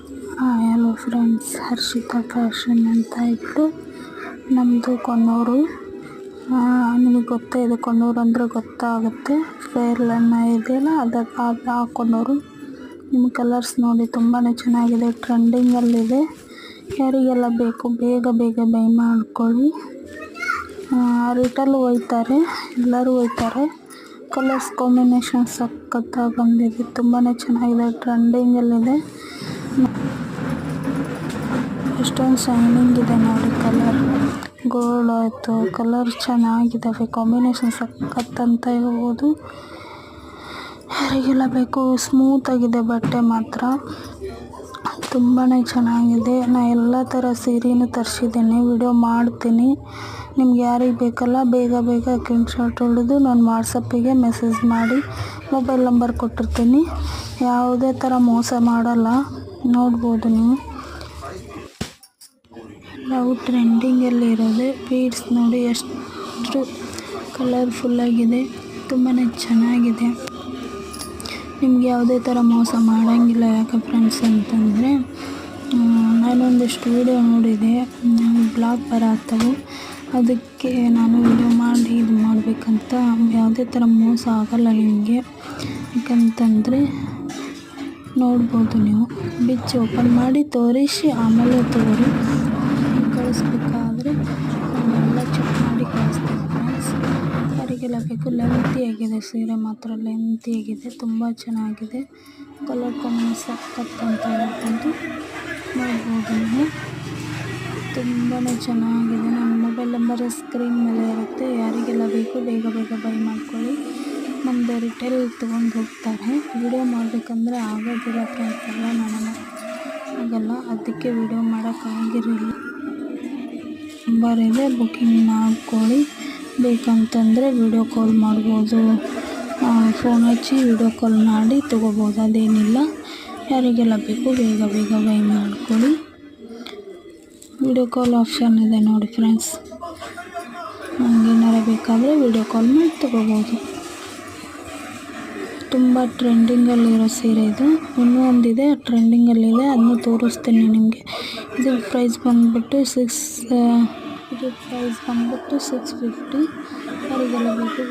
Hello friends, Harshita fashion ಅಂತ ಇಟ್ಟು ನಮ್ಮದು ಕೊಣ್ಣೂರು. ನಿಮಗೆ ಗೊತ್ತೇ ಇದೆ, ಕೊಣ್ಣೂರು ಅಂದರೆ ಗೊತ್ತಾಗುತ್ತೆ. ಫೇರ್ಲನ್ನ ಇದೆಯಲ್ಲ ಅದು ಆ ಕೊಣ್ಣೂರು. ನಿಮ್ಮ ಕಲರ್ಸ್ ನೋಡಿ ತುಂಬಾ ಚೆನ್ನಾಗಿದೆ, ಟ್ರೆಂಡಿಂಗಲ್ಲಿದೆ. ಯಾರಿಗೆಲ್ಲ ಬೇಕು ಬೇಗ ಬೈ ಮಾಡ್ಕೊಳ್ಳಿ. ರಿಟೇಲ್ ಒಯ್ತಾರೆ, ಎಲ್ಲರೂ ಒಯ್ತಾರೆ. ಕಲರ್ಸ್ ಕಾಂಬಿನೇಷನ್ ಸಖತ್ತಾಗಿ ಬಂದಿದೆ, ತುಂಬಾ ಚೆನ್ನಾಗಿದೆ, ಟ್ರೆಂಡಿಂಗಲ್ಲಿದೆ. ಎಷ್ಟೊಂದು ಶೈನಿಂಗ್ ಇದೆ ನೋಡಿ, ಕಲರ್ ಗೋಲ್ಡ್ ಆಯಿತು, ಕಲರ್ ಚೆನ್ನಾಗಿದ್ದಾವೆ, ಕಾಂಬಿನೇಷನ್ ಸಖತ್ ಅಂತ ಹೇಳ್ಬೋದು. ಯಾರಿಗೆಲ್ಲ ಬೇಕು, ಸ್ಮೂತಾಗಿದೆ ಬಟ್ಟೆ ಮಾತ್ರ ತುಂಬಾ ಚೆನ್ನಾಗಿದೆ. ನಾನು ಎಲ್ಲ ಥರ ಸೀರೆನೂ ತರಿಸಿದ್ದೀನಿ, ವಿಡಿಯೋ ಮಾಡ್ತೀನಿ. ನಿಮ್ಗೆ ಯಾರಿಗೆ ಬೇಕಲ್ಲ ಬೇಗ ಸ್ಕ್ರೀನ್ಶಾಟ್ ಹೊಡೆದು ನಾನು ವಾಟ್ಸಪ್ಪಿಗೆ ಮೆಸೇಜ್ ಮಾಡಿ, ಮೊಬೈಲ್ ನಂಬರ್ ಕೊಟ್ಟಿರ್ತೀನಿ. ಯಾವುದೇ ಥರ ಮೋಸ ಮಾಡಲ್ಲ, ನೋಡ್ಬೋದು ನೀವು. ನಾವು ಟ್ರೆಂಡಿಂಗಲ್ಲಿ ಇರೋದೆ ಬೀಡ್ಸ್ ನೋಡಿ, ಎಷ್ಟು ಕಲರ್ಫುಲ್ಲಾಗಿದೆ, ತುಂಬಾ ಚೆನ್ನಾಗಿದೆ. ನಿಮ್ಗೆ ಯಾವುದೇ ಥರ ಮೋಸ ಮಾಡೋಂಗಿಲ್ಲ. ಯಾಕೆ ಫ್ರೆಂಡ್ಸ್ ಅಂತಂದರೆ, ನಾನೊಂದಿಷ್ಟು ವೀಡಿಯೋ ನೋಡಿದೆ, ಬ್ಲಾಗ್ ಬರತ್ತವು, ಅದಕ್ಕೆ ನಾನು ವಿಡಿಯೋ ಮಾಡಿ ಇದು ಮಾಡಬೇಕಂತ. ಯಾವುದೇ ಥರ ಮೋಸ ಆಗೋಲ್ಲ ನಿಮಗೆ. ಯಾಕಂತಂದರೆ ನೋಡ್ಬೋದು ನೀವು, ಬಿಚ್ಚಿ ಓಪನ್ ಮಾಡಿ ತೋರಿಸಿ ಆಮೇಲೆ ತೋರಿ ಕಳಿಸ್ಬೇಕಾದ್ರೆ ನಾನೆಲ್ಲ ಚೆಕ್ ಮಾಡಿ ಕಳಿಸ್ತೀನಿ ಫ್ರೆಂಡ್ಸ್. ಯಾರಿಗೆಲ್ಲ ಬೇಕು, ಲೆಂತಿಯಾಗಿದೆ ಸೀರೆ ಮಾತ್ರ, ಲೆಂತಿಯಾಗಿದೆ, ತುಂಬ ಚೆನ್ನಾಗಿದೆ. ಕಲರ್ ಕಾಂಬಿನೇಷನ್ ಸಖತ್ ಅಂತ ಹೇಳ್ಕೊಂಡು ನೋಡ್ಬೋದು ನೀವು, ತುಂಬಾ ಚೆನ್ನಾಗಿದೆ. ನನ್ನ ಮೊಬೈಲ್ ನಂಬರ್ ಸ್ಕ್ರೀನ್ ಮೇಲೆ ಇರುತ್ತೆ. ಯಾರಿಗೆಲ್ಲ ಬೇಕು ಬೇಗ ಬೈ ಮಾಡ್ಕೊಳ್ಳಿ. ನಮ್ಮದು ರಿಟೇಲ್ ತೊಗೊಂಡು ಹೋಗ್ತಾರೆ. ವಿಡಿಯೋ ಮಾಡಬೇಕಂದ್ರೆ ಆಗೋದಿಲ್ಲ ಫ್ರೆಂಡ್ಸ್, ಎಲ್ಲ ನಾನು ಆಗಲ್ಲ, ಅದಕ್ಕೆ ವಿಡಿಯೋ ಮಾಡೋಕ್ಕಾಗಿರಲಿಲ್ಲ. ನಂಬರ್ ಇದೆ, ಬುಕ್ಕಿಂಗ್ ಮಾಡ್ಕೊಳ್ಳಿ. ಬೇಕಂತಂದರೆ ವಿಡಿಯೋ ಕಾಲ್ ಮಾಡ್ಬೋದು, ಫೋನ್ ಹಚ್ಚಿ ವಿಡಿಯೋ ಕಾಲ್ ಮಾಡಿ ತೊಗೋಬೋದು, ಅದೇನಿಲ್ಲ. ಯಾರಿಗೆಲ್ಲ ಬೇಕು ಬೇಗ ಬೈ ಮಾಡ್ಕೊಳ್ಳಿ. ವಿಡಿಯೋ ಕಾಲ್ ಆಪ್ಷನ್ ಇದೆ ನೋಡಿ ಫ್ರೆಂಡ್ಸ್, ನಮಗೇನಾರ ಬೇಕಾದರೆ ವಿಡಿಯೋ ಕಾಲ್ ಮಾಡಿ ತೊಗೋಬೋದು. ತುಂಬ ಟ್ರೆಂಡಿಂಗಲ್ಲಿರೋ ಸೀರೆ ಇದು. ಇನ್ನೂ ಒಂದಿದೆ ಟ್ರೆಂಡಿಂಗಲ್ಲಿದೆ, ಅದನ್ನು ತೋರಿಸ್ತೀನಿ ನಿಮಗೆ. ಇದು ಪ್ರೈಸ್ ಬಂದುಬಿಟ್ಟು 650. ಯಾರಿಗೆಲ್ಲ ಬೇಕು